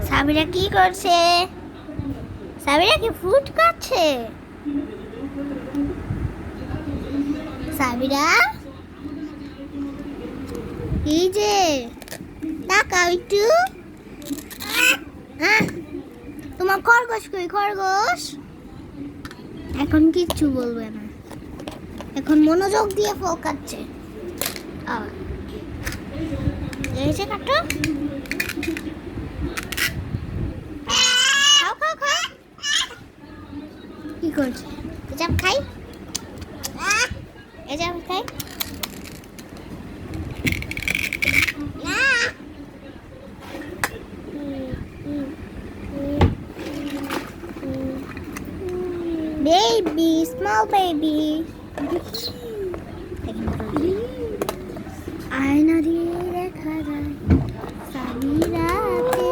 সাবিরা কি করছে? সাবিরা কি ফ্রুট খাচ্ছে? সাবিরা এই যে তাকাও একটু। তোমার খরগোশ কই? খরগোশ এখন কিচ্ছু বলবে না, এখন মনোযোগ দিয়ে ফল খাচ্ছে। এই যে কাটো, খাও খাও খাও। কি করছে? এজাম খাই, এজাম খাই। Baby, small baby. আয়না দিয়ে দেখা যায় সাবিরাকে।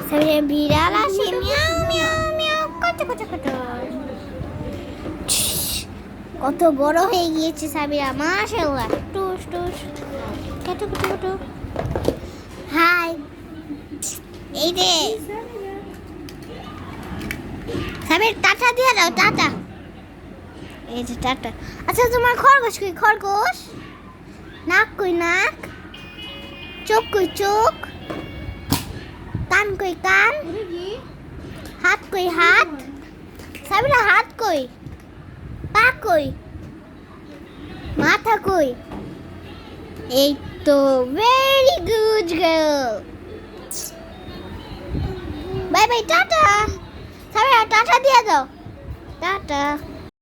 সাবিরা বিড়াল আসে, মিয়াও মিয়াও মিয়াও করতে করতে করতে। কত বড় হয়ে গিয়েছে সাবিরা, মাশাআল্লাহ। টুস টুস কত কত কত। হাই, এই যে সাবির টাটা দিয়ে দাও, টাটা। এই যে টাটা। আচ্ছা তোমার খরগোশ কই? খরগোশ নাক কই? নাক। চোখ কই? চোখ। কান কই? কান। হাত কই? হাত। সাবিরা হাত কই? পা কই? মাথা কই? এই তো, very good girl. Bye bye, tata. Sabira tata দিয়ে দাও, টাটা।